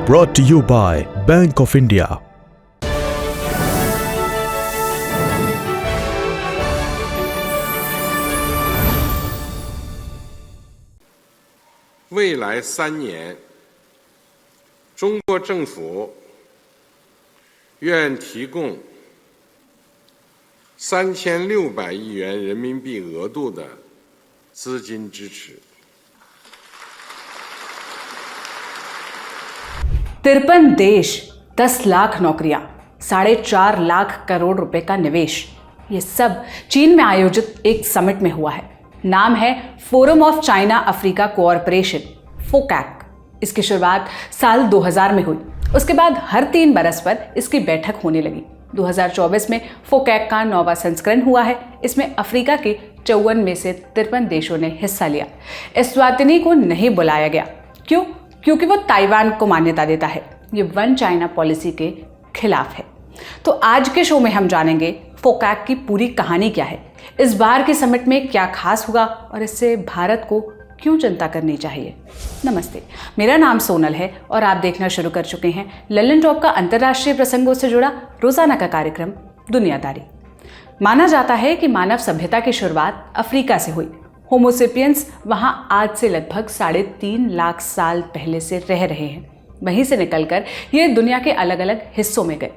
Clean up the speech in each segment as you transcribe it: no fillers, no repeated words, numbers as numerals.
brought to you by Bank of India.未来3年，中国政府愿提供3600亿元人民币额度的资金支持。 53 देश, 10 लाख नौकरियां, 4.5 लाख करोड़ रुपए का निवेश, ये सब चीन में आयोजित एक समिट में हुआ है। नाम है forum of China Africa cooperation, FOCAC. इसकी शुरुआत साल 2000 में हुई। उसके बाद हर 3 बरस पर इसकी बैठक होने लगी। 2024 में फोकैक का 9वां संस्करण हुआ है। इसमें अफ्रीका के 54 में से 53 देशों ने हिस्सा लिया। एस्वातिनी को नहीं बुलाया गया। क्यों? क्योंकि वो ताइवान को मान्यता देता है। ये वन चाइना पॉलिसी के खिलाफ है। तो आज के शो में हम जानेंगे फोकैक की पूरी कहानी क्या है, इस बार के समिट में क्या खास होगा और इससे भारत को क्यों चिंता करनी चाहिए। नमस्ते, मेरा नाम सोनल है और आप देखना शुरू कर चुके हैं लल्लन टॉप का अंतर्राष्ट्रीय प्रसंगों से जुड़ा रोजाना का कार्यक्रम दुनियादारी। माना जाता है कि मानव सभ्यता की शुरुआत अफ्रीका से हुई। होमोसेपियंस वहां आज से लगभग 3.5 लाख साल पहले से रह रहे हैं। वहीं से निकलकर ये दुनिया के अलग अलग हिस्सों में गए।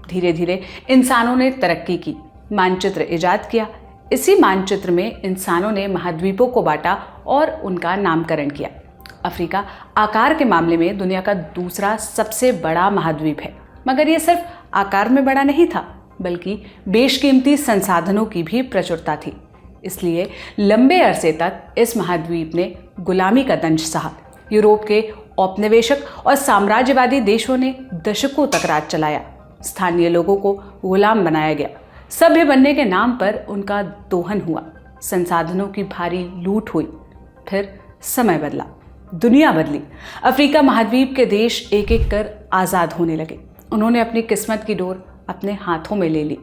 धीरे धीरे इंसानों ने तरक्की की, मानचित्र इजाद किया। इसी मानचित्र में इंसानों ने महाद्वीपों को बांटा और उनका नामकरण किया। अफ्रीका आकार के मामले में दुनिया का दूसरा सबसे बड़ा महाद्वीप है, मगर यह सिर्फ आकार में बड़ा नहीं था, बल्कि बेशकीमती संसाधनों की भी प्रचुरता थी। इसलिए लंबे अरसे तक इस महाद्वीप ने गुलामी का दंश सहा। यूरोप के औपनिवेशक और साम्राज्यवादी देशों ने दशकों तक राज चलाया। स्थानीय लोगों को गुलाम बनाया गया। सभ्य बनने के नाम पर उनका दोहन हुआ। संसाधनों की भारी लूट हुई। फिर समय बदला, दुनिया बदली। अफ्रीका महाद्वीप के देश एक एक कर आज़ाद होने लगे। उन्होंने अपनी किस्मत की डोर अपने हाथों में ले ली।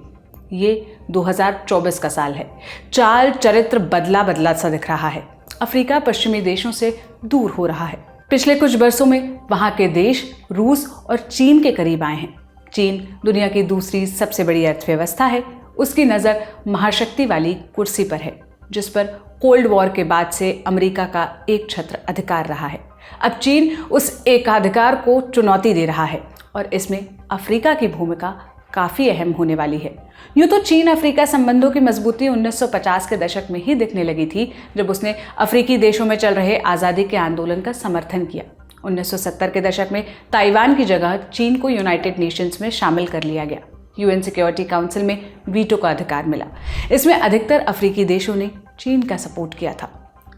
ये 2024 का साल है। चाल चरित्र बदला बदला सा दिख रहा है। अफ्रीका पश्चिमी देशों से दूर हो रहा है। पिछले कुछ वर्षों में वहाँ के देश रूस और चीन के करीब आए हैं। चीन दुनिया की दूसरी सबसे बड़ी अर्थव्यवस्था है। उसकी नज़र महाशक्ति वाली कुर्सी पर है, जिस पर कोल्ड वॉर के बाद से अमेरिका का एक छत्र अधिकार रहा है। अब चीन उस एकाधिकार को चुनौती दे रहा है और इसमें अफ्रीका की भूमिका काफ़ी अहम होने वाली है। यूँ तो चीन अफ्रीका संबंधों की मजबूती 1950 के दशक में ही दिखने लगी थी, जब उसने अफ्रीकी देशों में चल रहे आज़ादी के आंदोलन का समर्थन किया। 1970 के दशक में ताइवान की जगह चीन को यूनाइटेड नेशंस में शामिल कर लिया गया। यूएन सिक्योरिटी काउंसिल में वीटो का अधिकार मिला। इसमें अधिकतर अफ्रीकी देशों ने चीन का सपोर्ट किया था।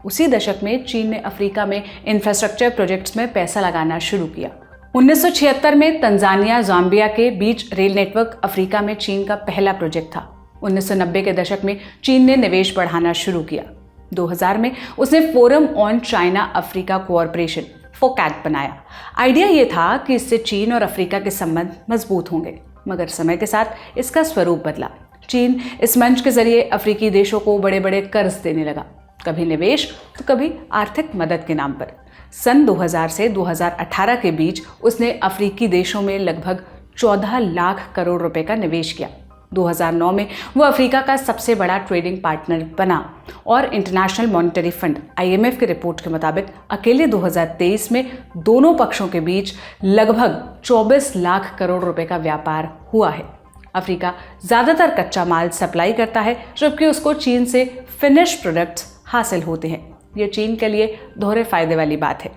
उसी दशक में चीन ने अफ्रीका में इंफ्रास्ट्रक्चर प्रोजेक्ट्स में पैसा लगाना शुरू किया। 1976 में तंजानिया जाम्बिया के बीच रेल नेटवर्क अफ्रीका में चीन का पहला प्रोजेक्ट था। 1990 के दशक में चीन ने निवेश बढ़ाना शुरू किया। 2000 में उसने forum on China Africa cooperation, FOCAC बनाया। आइडिया ये था कि इससे चीन और अफ्रीका के संबंध मजबूत होंगे, मगर समय के साथ इसका स्वरूप बदला। चीन इस मंच के जरिए अफ्रीकी देशों को बड़े बड़े कर्ज देने लगा, कभी निवेश तो कभी आर्थिक मदद के नाम पर। सन 2000 से 2018 के बीच उसने अफ्रीकी देशों में लगभग 14 लाख करोड़ रुपए का निवेश किया। 2009 में वो अफ्रीका का सबसे बड़ा ट्रेडिंग पार्टनर बना और इंटरनेशनल मॉनेटरी फंड IMF की रिपोर्ट के मुताबिक अकेले 2023 में दोनों पक्षों के बीच लगभग 24 लाख करोड़ रुपए का व्यापार हुआ है। अफ्रीका ज़्यादातर कच्चा माल सप्लाई करता है, जबकि उसको चीन से फिनिश प्रोडक्ट्स हासिल होते हैं। ये चीन के लिए दोहरे फायदे वाली बात है।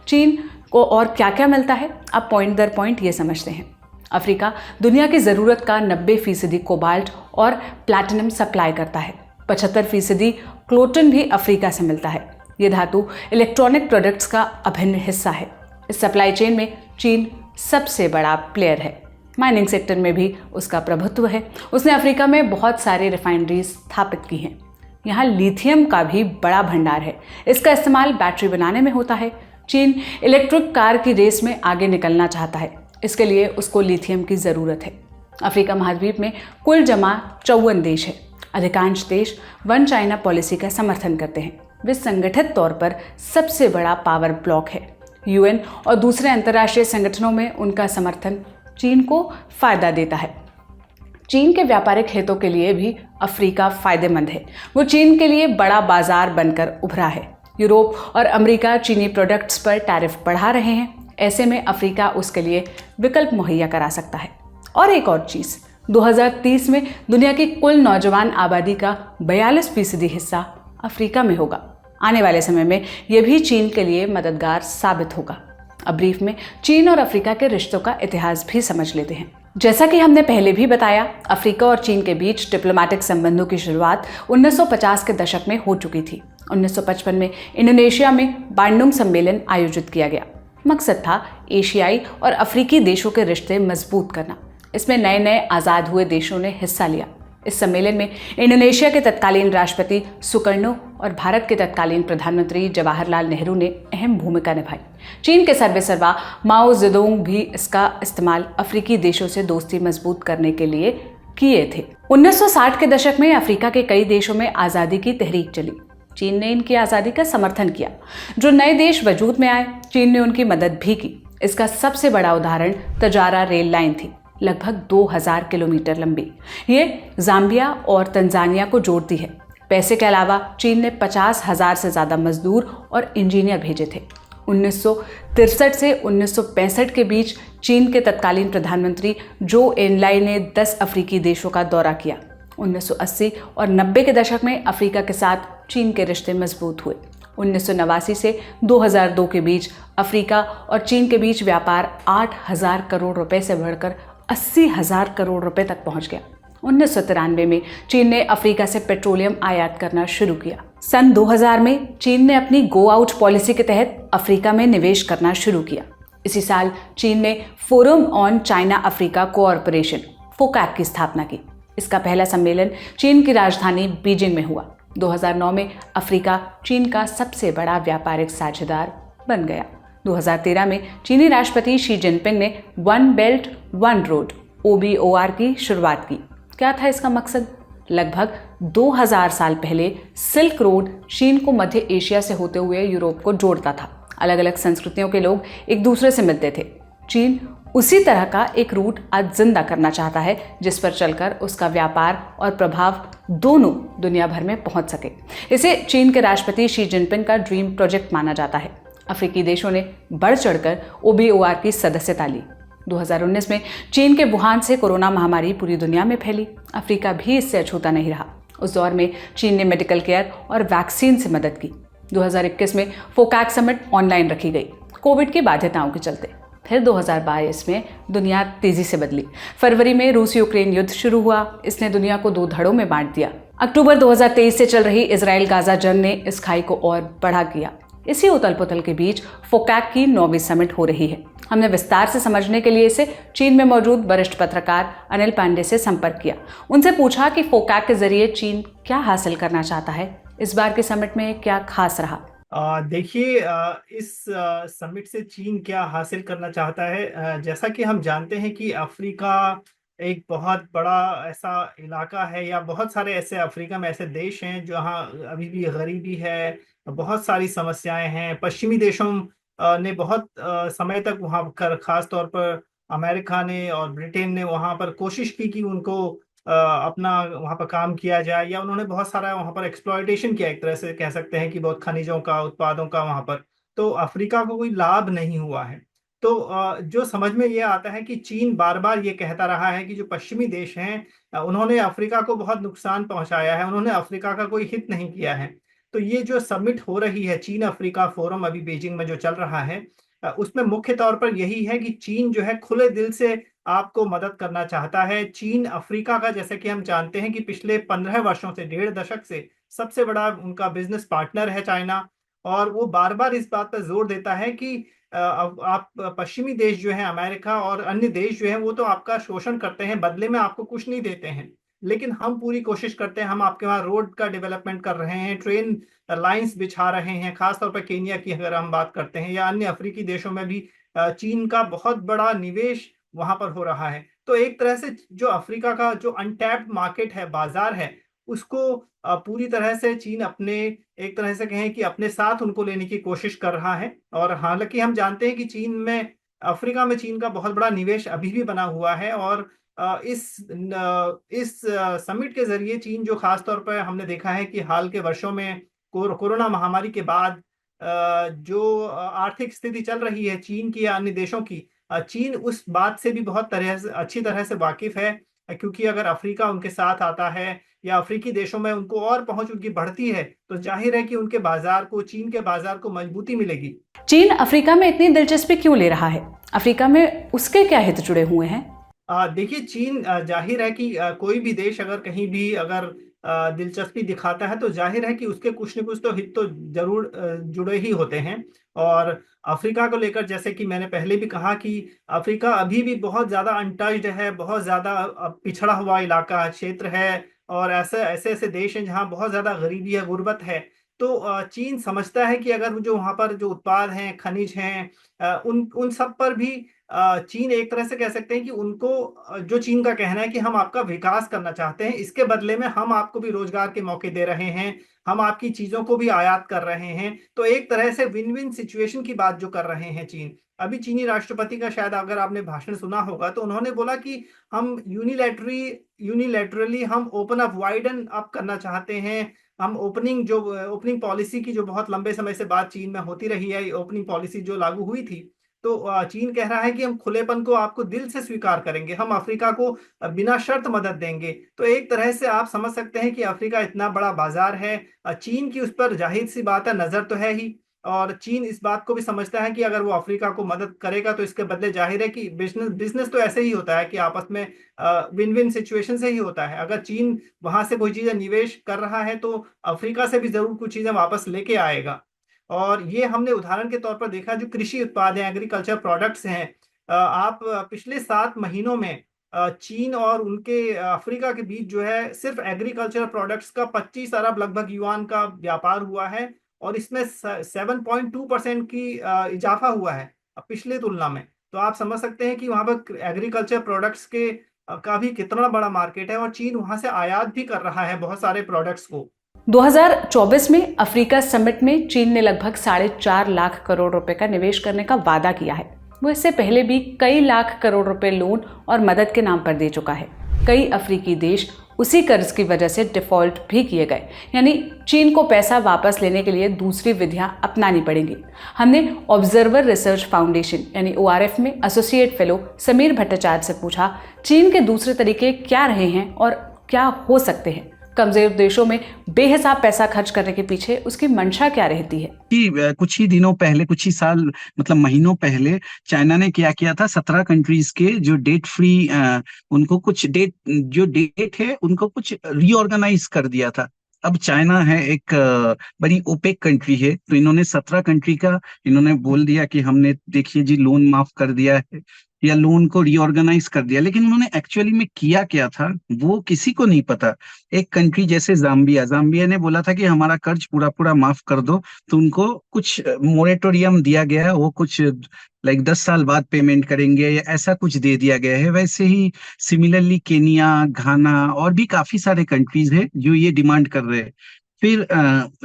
चीन को और क्या क्या मिलता है, अब पॉइंट दर पॉइंट ये समझते हैं। अफ्रीका दुनिया की ज़रूरत का 90% कोबाल्ट और प्लैटिनम सप्लाई करता है। 75% क्लोटिन भी अफ्रीका से मिलता है। ये धातु इलेक्ट्रॉनिक प्रोडक्ट्स का अभिन्न हिस्सा है। इस सप्लाई चेन में चीन सबसे बड़ा प्लेयर है। माइनिंग सेक्टर में भी उसका प्रभुत्व है। उसने अफ्रीका में बहुत सारे रिफाइनरीज स्थापित की हैं। यहाँ लिथियम का भी बड़ा भंडार है। इसका इस्तेमाल बैटरी बनाने में होता है। चीन इलेक्ट्रिक कार की रेस में आगे निकलना चाहता है। इसके लिए उसको लिथियम की ज़रूरत है। अफ्रीका महाद्वीप में कुल जमा 54 देश है। अधिकांश देश वन चाइना पॉलिसी का समर्थन करते हैं। वे संगठित तौर पर सबसे बड़ा पावर ब्लॉक है। यूएन और दूसरे अंतर्राष्ट्रीय संगठनों में उनका समर्थन चीन को फायदा देता है। चीन के व्यापारिक हितों के लिए भी अफ्रीका फायदेमंद है। वो चीन के लिए बड़ा बाजार बनकर उभरा है। यूरोप और अमेरिका चीनी प्रोडक्ट्स पर टैरिफ बढ़ा रहे हैं। ऐसे में अफ्रीका उसके लिए विकल्प मुहैया करा सकता है। और एक और चीज़, 2030 में दुनिया की कुल नौजवान आबादी का 42% हिस्सा अफ्रीका में होगा। आने वाले समय में यह भी चीन के लिए मददगार साबित होगा। अब ब्रीफ में चीन और अफ्रीका के रिश्तों का इतिहास भी समझ लेते हैं। जैसा कि हमने पहले भी बताया, अफ्रीका और चीन के बीच डिप्लोमेटिक संबंधों की शुरुआत 1950 के दशक में हो चुकी थी। 1955 में इंडोनेशिया में बांडुंग सम्मेलन आयोजित किया गया। मकसद था एशियाई और अफ्रीकी देशों के रिश्ते मजबूत करना। इसमें नए नए आज़ाद हुए देशों ने हिस्सा लिया। इस सम्मेलन में इंडोनेशिया के तत्कालीन राष्ट्रपति सुकर्णो और भारत के तत्कालीन प्रधानमंत्री जवाहरलाल नेहरू ने अहम भूमिका निभाई। चीन के सर्वेसर्वा माओ जेडोंग भी इसका इस्तेमाल अफ्रीकी देशों से दोस्ती मजबूत करने के लिए किए थे। 1960 के दशक में अफ्रीका के कई देशों में आज़ादी की तहरीक चली। चीन ने इनकी आज़ादी का समर्थन किया। जो नए देश वजूद में आए, चीन ने उनकी मदद भी की। इसका सबसे बड़ा उदाहरण तजारा रेल लाइन थी, लगभग 2000 किलोमीटर लंबी। ये जाम्बिया और तंजानिया को जोड़ती है। पैसे के अलावा चीन ने 50,000 से ज़्यादा मजदूर और इंजीनियर भेजे थे। 1963 से 1965 के बीच चीन के तत्कालीन प्रधानमंत्री जो एनलाई ने 10 अफ्रीकी देशों का दौरा किया। 1980 और 90 के दशक में अफ्रीका के साथ चीन के रिश्ते मजबूत हुए। 1989 से 2002 के बीच अफ्रीका और चीन के बीच व्यापार 8,000 करोड़ रुपए से बढ़कर 80,000 करोड़ रुपए तक पहुंच गया। 1993 में चीन ने अफ्रीका से पेट्रोलियम आयात करना शुरू किया। सन 2000 में चीन ने अपनी गो आउट पॉलिसी के तहत अफ्रीका में निवेश करना शुरू किया। इसी साल चीन ने forum on China Africa cooperation FOCAC की स्थापना की। इसका पहला सम्मेलन चीन की राजधानी बीजिंग में हुआ। 2009 में अफ्रीका चीन का सबसे बड़ा व्यापारिक साझेदार बन गया। 2013 में चीनी राष्ट्रपति शी जिनपिंग ने one belt one road OBOR की शुरुआत की। क्या था इसका मकसद? लगभग 2000 साल पहले सिल्क रोड चीन को मध्य एशिया से होते हुए यूरोप को जोड़ता था। अलग अलग संस्कृतियों के लोग एक दूसरे से मिलते थे। चीन उसी तरह का एक रूट आज जिंदा करना चाहता है, जिस पर चलकर उसका व्यापार और प्रभाव दोनों दुनिया भर में पहुंच सके। इसे चीन के राष्ट्रपति शी जिनपिंग का ड्रीम प्रोजेक्ट माना जाता है। अफ्रीकी देशों ने बढ़ चढ़कर OBOR की सदस्यता ली। 2019 में चीन के वुहान से कोरोना महामारी पूरी दुनिया में फैली। अफ्रीका भी इससे अछूता नहीं रहा। उस दौर में चीन ने मेडिकल केयर और वैक्सीन से मदद की। 2021 में फोकैक समिट ऑनलाइन रखी गई, कोविड की बाध्यताओं के चलते। फिर 2022 में दुनिया तेजी से बदली। फरवरी में रूस यूक्रेन युद्ध शुरू हुआ। इसने दुनिया को 2 धड़ों में बांट दिया। अक्टूबर 2023 से चल रही इजराइल गाजा जंग ने इस खाई को और बढ़ा किया। इसी उथल पुथल के बीच फोकैक की 9वीं समिट हो रही है। हमने विस्तार से समझने के लिए इसे चीन में मौजूद वरिष्ठ पत्रकार अनिल पांडे से संपर्क किया। उनसे पूछा कि फोकैक के जरिए चीन क्या हासिल करना चाहता है, इस बार के समिट में क्या खास रहा। देखिए, इस समिट से चीन क्या हासिल करना चाहता है। जैसा कि हम जानते हैं कि अफ्रीका एक बहुत बड़ा ऐसा इलाका है, या बहुत सारे ऐसे अफ्रीका में ऐसे देश हैं जहाँ अभी भी गरीबी है, बहुत सारी समस्याएं हैं। पश्चिमी देशों ने बहुत समय तक वहाँ कर, खास तौर पर अमेरिका ने और ब्रिटेन ने वहाँ पर कोशिश की कि उनको अपना वहाँ पर काम किया जाए, या उन्होंने बहुत सारा वहाँ पर एक्सप्लॉयटेशन किया, एक तरह से कह सकते हैं कि बहुत खनिजों का, उत्पादों का वहाँ पर। तो अफ्रीका को कोई लाभ नहीं हुआ है। तो जो समझ में ये आता है कि चीन बार बार ये कहता रहा है कि जो पश्चिमी देश हैं उन्होंने अफ्रीका को बहुत नुकसान पहुंचाया है, उन्होंने अफ्रीका का कोई हित नहीं किया है। तो ये जो समिट हो रही है, चीन अफ्रीका फोरम अभी बीजिंग में जो चल रहा है, उसमें मुख्य तौर पर यही है कि चीन जो है खुले दिल से आपको मदद करना चाहता है। चीन अफ्रीका का, जैसे कि हम जानते हैं कि पिछले 15 वर्षों से, 1.5 दशक से सबसे बड़ा उनका बिजनेस पार्टनर है चाइना। और वो बार बार इस बात पर जोर देता है कि आप पश्चिमी देश जो है, अमेरिका और अन्य देश जो है, वो तो आपका शोषण करते हैं, बदले में आपको कुछ नहीं देते हैं, लेकिन हम पूरी कोशिश करते हैं, हम आपके वहाँ रोड का डेवलपमेंट कर रहे हैं, ट्रेन लाइंस बिछा रहे हैं। खासतौर पर केनिया की अगर हम बात करते हैं, या अन्य अफ्रीकी देशों में भी चीन का बहुत बड़ा निवेश वहां पर हो रहा है। तो एक तरह से जो अफ्रीका का जो अनटैप्ड मार्केट है, बाजार है, उसको पूरी तरह से चीन अपने, एक तरह से कहें कि अपने साथ उनको लेने की कोशिश कर रहा है। और हालांकि हम जानते हैं कि चीन में, अफ्रीका में चीन का बहुत बड़ा निवेश अभी भी बना हुआ है। और इस समिट के जरिए चीन, जो खास तौर पर हमने देखा है कि हाल के वर्षों में कोरोना महामारी के बाद जो आर्थिक स्थिति चल रही है चीन की या अन्य देशों की, चीन उस बात से भी बहुत अच्छी तरह से वाकिफ है। क्योंकि अगर अफ्रीका उनके साथ आता है या अफ्रीकी देशों में उनको और पहुंच उनकी बढ़ती है, तो जाहिर है कि उनके बाजार को, चीन के बाजार को मजबूती मिलेगी। चीन अफ्रीका में इतनी दिलचस्पी क्यों ले रहा है? अफ्रीका में उसके क्या हित जुड़े हुए हैं? देखिए, चीन, जाहिर है कि कोई भी देश अगर कहीं भी अगर दिलचस्पी दिखाता है, तो जाहिर है कि उसके कुछ न कुछ तो हित तो जरूर जुड़े ही होते हैं। और अफ्रीका को लेकर, जैसे कि मैंने पहले भी कहा कि अफ्रीका अभी भी बहुत ज्यादा अनटच्ड है, बहुत ज्यादा पिछड़ा हुआ इलाका क्षेत्र है। और ऐसे ऐसे ऐसे देश हैं जहाँ बहुत ज्यादा गरीबी है, गुर्बत है। तो चीन समझता है कि अगर जो वहाँ पर जो उत्पाद हैं, खनिज हैं, उन उन सब पर भी चीन, एक तरह से कह सकते हैं कि उनको, जो चीन का कहना है कि हम आपका विकास करना चाहते हैं, इसके बदले में हम आपको भी रोजगार के मौके दे रहे हैं, हम आपकी चीजों को भी आयात कर रहे हैं। तो एक तरह से विन विन सिचुएशन की बात जो कर रहे हैं चीन। अभी चीनी राष्ट्रपति का शायद अगर आपने भाषण सुना होगा, तो उन्होंने बोला कि हम यूनिलैटरली हम ओपन अप, वाइडन अप करना चाहते हैं। हम ओपनिंग पॉलिसी की जो बहुत लंबे समय से बात चीन में होती रही है, ओपनिंग पॉलिसी जो लागू हुई थी, तो चीन कह रहा है कि हम खुलेपन को आपको दिल से स्वीकार करेंगे, हम अफ्रीका को बिना शर्त मदद देंगे। तो एक तरह से आप समझ सकते हैं कि अफ्रीका इतना बड़ा बाजार है, चीन की उस पर जाहिर सी बात है नजर तो है ही। और चीन इस बात को भी समझता है कि अगर वो अफ्रीका को मदद करेगा, तो इसके बदले जाहिर है कि बिजनेस बिजनेस तो ऐसे ही होता है कि आपस में विन विन सिचुएशन से ही होता है। अगर चीन वहां से कोई चीजें निवेश कर रहा है, तो अफ्रीका से भी जरूर कुछ चीजें वापस लेके आएगा। और ये हमने उदाहरण के तौर पर देखा, जो कृषि उत्पाद हैं, एग्रीकल्चर प्रोडक्ट्स हैं। आप पिछले 7 महीनों में चीन और उनके अफ्रीका के बीच जो है, सिर्फ एग्रीकल्चर प्रोडक्ट्स का 25 अरब लगभग युआन का व्यापार हुआ है। और इसमें 7.2% की इजाफा हुआ है पिछले तुलना में। तो आप समझ सकते हैं कि वहां पर एग्रीकल्चर प्रोडक्ट्स के का भी कितना बड़ा मार्केट है। और चीन वहां से आयात भी कर रहा है बहुत सारे प्रोडक्ट्स को। 2024 में अफ्रीका समिट में चीन ने लगभग 4.5 लाख करोड़ रुपए का निवेश करने का वादा किया है। वो इससे पहले भी कई लाख करोड़ रुपए लोन और मदद के नाम पर दे चुका है। कई अफ्रीकी देश उसी कर्ज की वजह से डिफॉल्ट भी किए गए, यानी चीन को पैसा वापस लेने के लिए दूसरी विधियां अपनानी पड़ेंगी। हमने ऑब्जर्वर रिसर्च फाउंडेशन यानी ORF में एसोसिएट फेलो समीर भट्टाचार्य से पूछा, चीन के दूसरे तरीके क्या रहे हैं और क्या हो सकते हैं? कमजोर देशों में बेहिसाब पैसा खर्च करने के पीछे उसकी मंशा क्या रहती है? कि कुछ ही दिनों पहले, कुछ ही साल, मतलब महीनों पहले चाइना ने क्या किया था, 17 कंट्रीज के जो डेट फ्री, उनको कुछ डेट है उनको कुछ रीऑर्गेनाइज कर दिया था। अब चाइना है एक बड़ी ओपेक कंट्री है, तो इन्होंने 17 कंट्री का इन्होंने बोल दिया कि हमने, देखिए जी, लोन माफ कर दिया है या लोन को रीऑर्गेनाइज कर दिया। लेकिन उन्होंने एक्चुअली में किया क्या था वो किसी को नहीं पता। एक कंट्री जैसे जाम्बिया ने बोला था कि हमारा कर्ज पूरा पूरा माफ कर दो, तो उनको कुछ मोरेटोरियम दिया गया है, वो कुछ लाइक 10 साल बाद पेमेंट करेंगे या ऐसा कुछ दे दिया गया है। वैसे ही सिमिलरली केनिया, घाना और भी काफी सारे कंट्रीज है जो ये डिमांड कर रहे हैं। फिर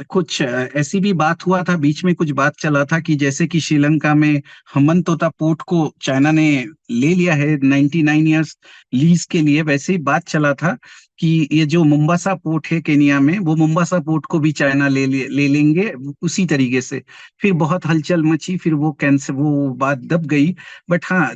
कुछ ऐसी भी बात हुआ था, बीच में कुछ बात चला था कि जैसे कि श्रीलंका में हम्बनतोटा पोर्ट को चाइना ने ले लिया है 99 ईयर्स लीज के लिए, वैसे ही बात चला था कि ये जो मुम्बासा पोर्ट है केनिया में, वो मुम्बासा पोर्ट को भी चाइना ले लेंगे उसी तरीके से। फिर बहुत हलचल मची, फिर वो बात दब गई। बट हाँ,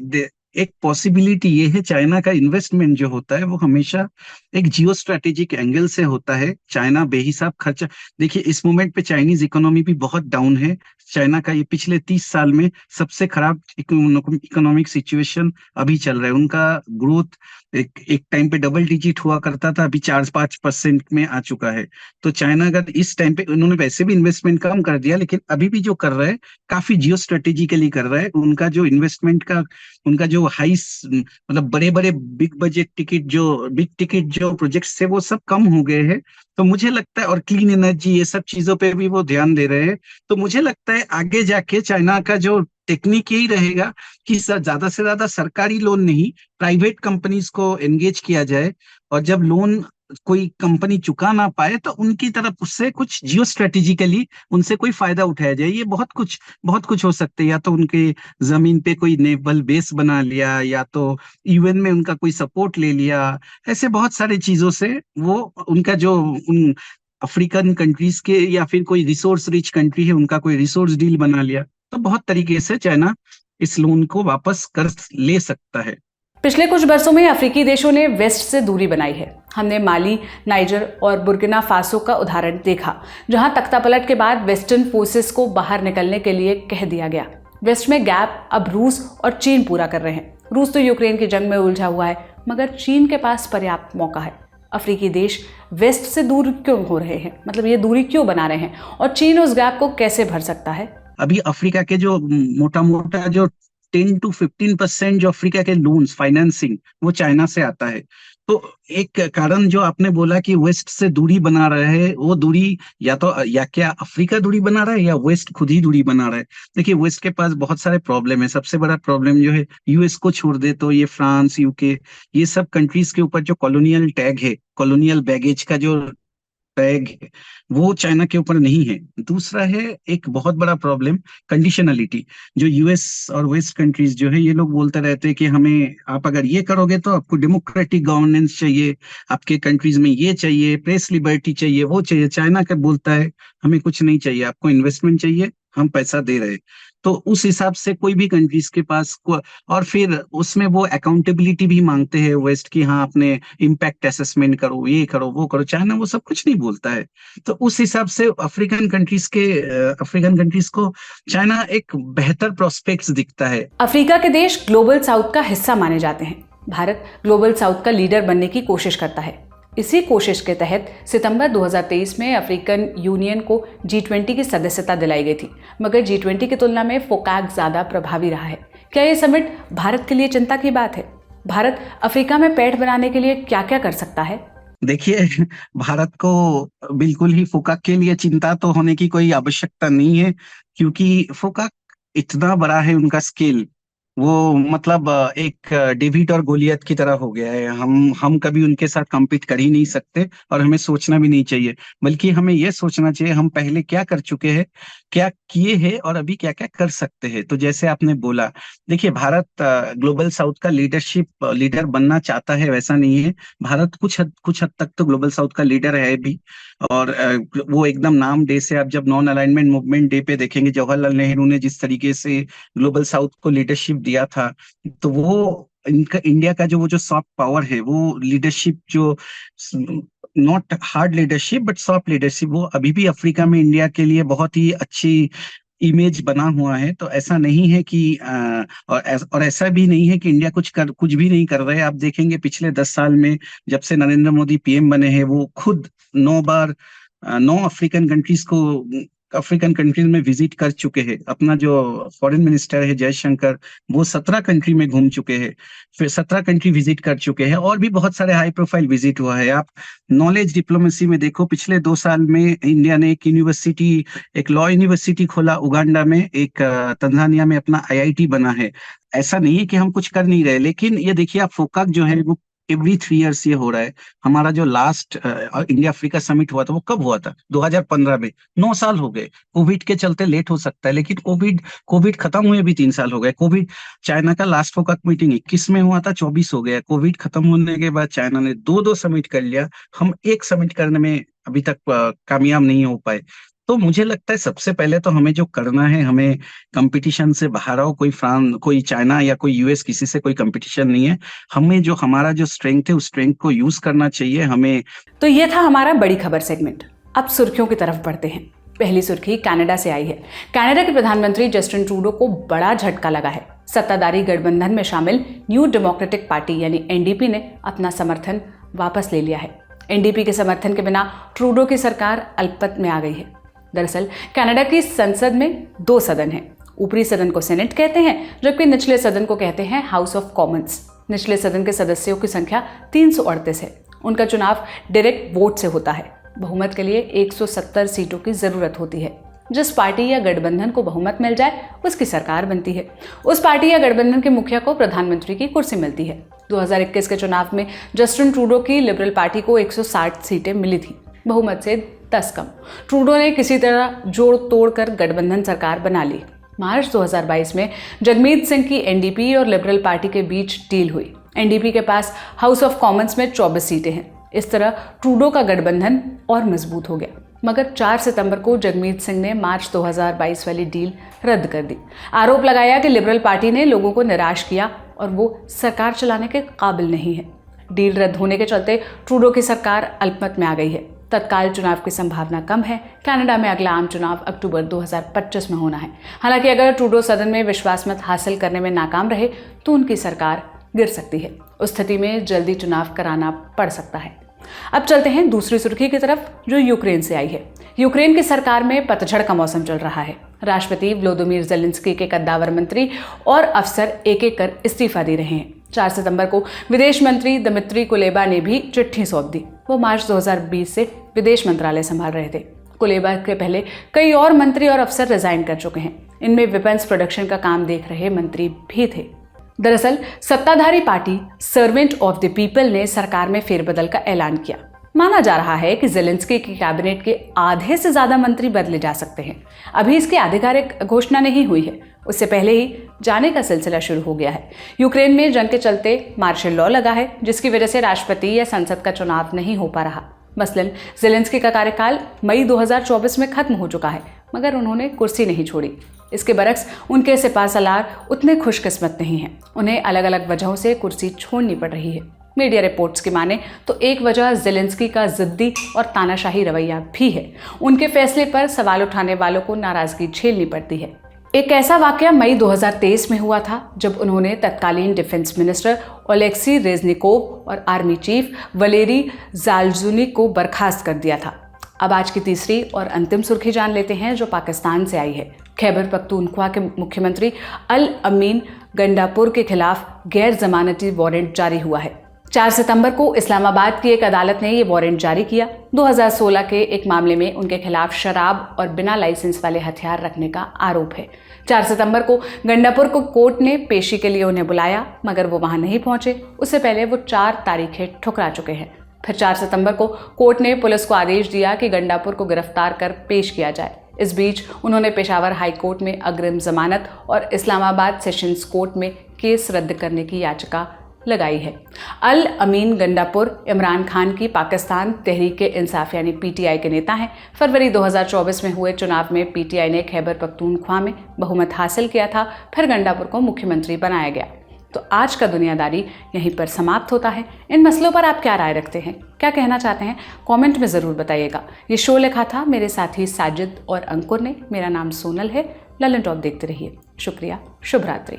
एक पॉसिबिलिटी ये है, चाइना का इन्वेस्टमेंट जो होता है वो हमेशा एक जियो स्ट्रेटेजिक एंगल से होता है। चाइना बेहिसाब खर्चा, देखिए इस मोमेंट पे चाइनीज इकोनॉमी भी बहुत डाउन है। चाइना का ये पिछले 30 साल में सबसे खराब इकोनॉमिक सिचुएशन अभी चल रहा है। उनका ग्रोथ एक टाइम पे डबल डिजिट हुआ करता था, अभी 4-5% में आ चुका है। तो चाइना अगर इस टाइम पे, उन्होंने वैसे भी इन्वेस्टमेंट कम कर दिया, लेकिन अभी भी जो कर रहा है काफी जियो स्ट्रेटेजिकली कर रहा है। उनका जो इन्वेस्टमेंट का, उनका जो मतलब बड़े बड़े बिग टिकट जो प्रोजेक्ट्स थे वो सब कम हो गए हैं। तो मुझे लगता है, और क्लीन एनर्जी ये सब चीजों पे भी वो ध्यान दे रहे हैं। तो मुझे लगता है आगे जाके चाइना का जो टेक्निक यही रहेगा कि ज्यादा से ज्यादा सरकारी लोन नहीं, प्राइवेट कंपनीज को एंगेज किया जाए। और जब लोन कोई कंपनी चुका ना पाए तो उनकी तरफ उससे कुछ जियो स्ट्रेटेजिकली उनसे कोई फायदा उठाया जाए। ये बहुत कुछ हो सकते हैं, या तो उनके जमीन पे कोई नेवल बेस बना लिया, या तो यूएन में उनका कोई सपोर्ट ले लिया। ऐसे बहुत सारी चीजों से वो उनका जो उन अफ्रीकन कंट्रीज के या फिर कोई रिसोर्स रिच कंट्री है उनका कोई रिसोर्स डील बना लिया, तो बहुत तरीके से चाइना इस लोन को वापस कर ले सकता है। पिछले कुछ बरसों में अफ्रीकी देशों ने वेस्ट से दूरी बनाई है। हमने माली, नाइजर और बुर्किना फासो का उदाहरण देखा, जहां तख्तापलट के बाद वेस्टर्न फोर्सेस को बाहर निकलने के लिए कह दिया गया। वेस्ट में गैप अब रूस और चीन पूरा कर रहे हैं। रूस तो यूक्रेन की जंग में उलझा हुआ है, मगर चीन के पास पर्याप्त मौका है। अफ्रीकी देश वेस्ट से दूर क्यों हो रहे हैं, मतलब ये दूरी क्यों बना रहे हैं, और चीन उस गैप को कैसे भर सकता है? अभी अफ्रीका के जो मोटा जो 10 to 15% जो अफ्रीका के लोन्स फाइनेंसिंग वो चाइना से आता है। तो एक कारण जो आपने बोला कि वेस्ट से दूरी बना रहा है, वो दूरी या क्या अफ्रीका दूरी बना रहा है या वेस्ट खुद ही दूरी बना रहा है। देखिए, वेस्ट के पास बहुत सारे प्रॉब्लम है। सबसे बड़ा प्रॉब्लम जो है, यूएस को छोड़ दे तो ये फ्रांस, यूके, ये सब कंट्रीज के ऊपर जो कॉलोनियल टैग है, कॉलोनियल बैगेज का जो टैग है, वो चाइना के ऊपर नहीं है। दूसरा है एक बहुत बड़ा प्रॉब्लम, कंडीशनलिटी। जो यूएस और वेस्ट कंट्रीज जो है, ये लोग बोलते रहते हैं कि हमें आप अगर ये करोगे तो आपको डेमोक्रेटिक गवर्नेंस चाहिए, आपके कंट्रीज में ये चाहिए, प्रेस लिबर्टी चाहिए, वो चाहिए। चाइना का बोलता है हमें कुछ नहीं चाहिए, आपको इन्वेस्टमेंट चाहिए, हम पैसा दे रहे। तो उस हिसाब से कोई भी कंट्रीज के पास और फिर उसमें वो अकाउंटेबिलिटी भी मांगते हैं वेस्ट की, हाँ अपने इम्पैक्ट असेसमेंट करो, ये करो, वो करो। चाइना वो सब कुछ नहीं बोलता है। तो उस हिसाब से अफ्रीकन कंट्रीज को चाइना एक बेहतर प्रोस्पेक्ट्स दिखता है। अफ्रीका के देश ग्लोबल साउथ का हिस्सा माने जाते हैं। भारत ग्लोबल साउथ का लीडर बनने की कोशिश करता है। इसी कोशिश के तहत सितंबर 2023 में अफ्रीकन यूनियन को G20 की सदस्यता दिलाई गई थी, मगर G20 की तुलना में फोकाक ज्यादा प्रभावी रहा है। क्या ये समिट भारत के लिए चिंता की बात है? भारत अफ्रीका में पैठ बनाने के लिए क्या क्या कर सकता है? देखिए, भारत को बिल्कुल ही फोकाक के लिए चिंता तो होने की कोई आवश्यकता नहीं है, क्योंकि फोकाक इतना बड़ा है, उनका स्केल वो मतलब एक डेविड और गोलियत की तरह हो गया है। हम कभी उनके साथ कम्पीट कर ही नहीं सकते, और हमें सोचना भी नहीं चाहिए। बल्कि हमें यह सोचना चाहिए हम पहले क्या कर चुके हैं, क्या किए हैं, और अभी क्या क्या कर सकते हैं। तो जैसे आपने बोला, देखिए, भारत ग्लोबल साउथ का लीडर बनना चाहता है, वैसा नहीं है। भारत कुछ हद तक तो ग्लोबल साउथ का लीडर है भी, और वो एकदम नाम डे से, आप जब नॉन अलाइनमेंट मूवमेंट डे पे देखेंगे, जवाहरलाल नेहरू ने जिस तरीके से ग्लोबल साउथ को लीडरशिप दिया था, तो वो इंडिया का वो जो सॉफ्ट पावर है, वो लीडरशिप, जो not hard leadership but soft leadership, वो अभी भी अफ्रीका में इंडिया के लिए बहुत ही अच्छी इमेज बना हुआ है। तो ऐसा नहीं है कि और ऐसा भी नहीं है कि इंडिया कुछ भी नहीं कर रहा है। आप देखेंगे पिछले 10 साल में, जब से नरेंद्र मोदी पीएम बने हैं, वो खुद 9 अफ्रीकन कंट्रीज में विजिट कर चुके हैं। अपना जो फॉरेन मिनिस्टर है जयशंकर, वो 17 कंट्री में घूम चुके हैं, फिर 17 कंट्री विजिट कर चुके हैं, और भी बहुत सारे हाई प्रोफाइल विजिट हुआ है। आप नॉलेज डिप्लोमेसी में देखो, पिछले 2 साल में इंडिया ने एक लॉ यूनिवर्सिटी खोला उगांडा में, एक तंजानिया में अपना IIT बना है। ऐसा नहीं है कि हम कुछ कर नहीं रहे, लेकिन ये देखिए, आप फोकाक जो है वो एवरी 3 years ये हो रहा है। हमारा जो लास्ट इंडिया अफ्रीका समिट हुआ था, वो कब हुआ था? 2015 में। 9 साल हो गए। कोविड के चलते लेट हो सकता है, लेकिन कोविड खत्म हुए भी 3 साल हो गए। चाइना का लास्ट फोकाक मीटिंग 21 में हुआ था, 24 हो गया। कोविड खत्म होने के बाद चाइना ने 2 समिट कर लिया। हम एक समिट करने में अभी तक कामयाब नहीं हो पाए। तो मुझे लगता है सबसे पहले तो हमें जो करना है, हमें कंपटीशन से बाहर आओ। कोई चाइना या कोई यूएस, किसी से कोई कंपटीशन नहीं है। हमें जो हमारा जो स्ट्रेंथ है, उस स्ट्रेंथ को यूज करना चाहिए हमें। तो ये था हमारा बड़ी खबर सेगमेंट। अब सुर्खियों की तरफ बढ़ते हैं। पहली सुर्खी कनाडा से आई है। कनाडा के प्रधानमंत्री जस्टिन ट्रूडो को बड़ा झटका लगा है। सत्ताधारी गठबंधन में शामिल न्यू डेमोक्रेटिक पार्टी यानी NDP ने अपना समर्थन वापस ले लिया है। NDP के समर्थन के बिना ट्रूडो की सरकार अल्पमत में आ गई है। दरअसल कनाडा की संसद में 2 सदन हैं। ऊपरी सदन को सेनेट कहते हैं, जबकि निचले सदन को कहते हैं हाउस ऑफ कॉमन्स। निचले सदन के सदस्यों की संख्या 338 है। उनका चुनाव डायरेक्ट वोट से होता है। बहुमत के लिए 170 सीटों की जरूरत होती है। जिस पार्टी या गठबंधन को बहुमत मिल जाए उसकी सरकार बनती है। उस पार्टी या गठबंधन के मुखिया को प्रधानमंत्री की कुर्सी मिलती है। 2021 के चुनाव में जस्टिन ट्रूडो की लिबरल पार्टी को 160 सीटें मिली थी, बहुमत से 10 कम। ट्रूडो ने किसी तरह जोड़ तोड़ कर गठबंधन सरकार बना ली। मार्च 2022 में जगमीत सिंह की एनडीपी और लिबरल पार्टी के बीच डील हुई। एनडीपी के पास हाउस ऑफ कॉमन्स में 24 सीटें हैं। इस तरह ट्रूडो का गठबंधन और मजबूत हो गया। मगर 4 सितंबर को जगमीत सिंह ने मार्च 2022 वाली डील रद्द कर दी। आरोप लगाया कि लिबरल पार्टी ने लोगों को निराश किया और वो सरकार चलाने के काबिल नहीं है। डील रद्द होने के चलते ट्रूडो की सरकार अल्पमत में आ गई है। तत्काल चुनाव की संभावना कम है। कनाडा में अगला आम चुनाव अक्टूबर 2025 में होना है। हालांकि अगर ट्रूडो सदन में विश्वास मत हासिल करने में नाकाम रहे तो उनकी सरकार गिर सकती है। उस स्थिति में जल्दी चुनाव कराना पड़ सकता है। अब चलते हैं दूसरी सुर्खी की तरफ, जो यूक्रेन से आई है। यूक्रेन की सरकार में पतझड़ का मौसम चल रहा है। राष्ट्रपति व्लोदिमीर ज़ेलेंस्की के कद्दावर मंत्री और अफसर एक एक कर इस्तीफा दे रहे हैं। 4 सितंबर को विदेश मंत्री दिमित्री कुलेबा ने भी चिट्ठी सौंप दी। वो मार्च 2020 से विदेश मंत्रालय संभाल रहे थे। कुलेबा के पहले कई और मंत्री और अफसर रिजाइन कर चुके हैं। इनमें वेपन्स प्रोडक्शन का काम देख रहे मंत्री भी थे। दरअसल सत्ताधारी party servant of the people ने सरकार में फेरबदल का ऐलान किया। माना जा रहा है कि ज़ेलेंस्की की कैबिनेट के आधे से ज्यादा मंत्री बदले जा सकते हैं। अभी इसकी आधिकारिक घोषणा नहीं हुई है, उससे पहले ही जाने का सिलसिला शुरू हो गया है। यूक्रेन में जंग के चलते मार्शल लॉ लगा है, जिसकी वजह से राष्ट्रपति या संसद का चुनाव नहीं हो पा रहा। मसलन ज़ेलेंस्की का कार्यकाल मई 2024 में खत्म हो चुका है, मगर उन्होंने कुर्सी नहीं छोड़ी। इसके बरक्स उनके सिपाहसालार उतने खुशकिस्मत नहीं हैं। उन्हें अलग अलग वजहों से कुर्सी छोड़नी पड़ रही है। मीडिया रिपोर्ट्स की माने तो एक वजह ज़ेलेंस्की का जिद्दी और तानाशाही रवैया भी है। उनके फैसले पर सवाल उठाने वालों को नाराजगी झेलनी पड़ती है। एक ऐसा वाकया मई 2023 में हुआ था जब उन्होंने तत्कालीन डिफेंस मिनिस्टर ओलेक्सी रेजनिकोव और आर्मी चीफ वलेरी ज़ालज़ुनी को बर्खास्त कर दिया था। अब आज की तीसरी और अंतिम सुर्खी जान लेते हैं, जो पाकिस्तान से आई है। खैबर पख्तूनख्वा के मुख्यमंत्री अल अमीन गंडापुर के खिलाफ गैर जमानती वारंट जारी हुआ है। 4 सितंबर को इस्लामाबाद की एक अदालत ने ये वारंट जारी किया। 2016 के एक मामले में उनके खिलाफ शराब और बिना लाइसेंस वाले हथियार रखने का आरोप है। 4 सितंबर को गंडापुर को कोर्ट ने पेशी के लिए उन्हें बुलाया, मगर वो वहां नहीं पहुंचे। उससे पहले वो 4 तारीखें ठुकरा चुके हैं। फिर 4 सितंबर को कोर्ट ने पुलिस को आदेश दिया कि गंडापुर को गिरफ्तार कर पेश किया जाए। इस बीच उन्होंने पेशावर हाई कोर्ट में अग्रिम जमानत और इस्लामाबाद सेशंस कोर्ट में केस रद्द करने की याचिका लगाई है। अल अमीन गंडापुर इमरान खान की पाकिस्तान तहरीक इंसाफ यानी पीटीआई के नेता हैं। फरवरी 2024 में हुए चुनाव में पीटीआई ने खैबर पख्तूनख्वा में बहुमत हासिल किया था। फिर गंडापुर को मुख्यमंत्री बनाया गया। तो आज का दुनियादारी यहीं पर समाप्त होता है। इन मसलों पर आप क्या राय रखते हैं, क्या कहना चाहते हैं, कमेंट में ज़रूर बताइएगा। ये शो लिखा था मेरे साथी साजिद और अंकुर ने। मेरा नाम सोनल है। ललन टॉप देखते रहिए। शुक्रिया। शुभ रात्रि।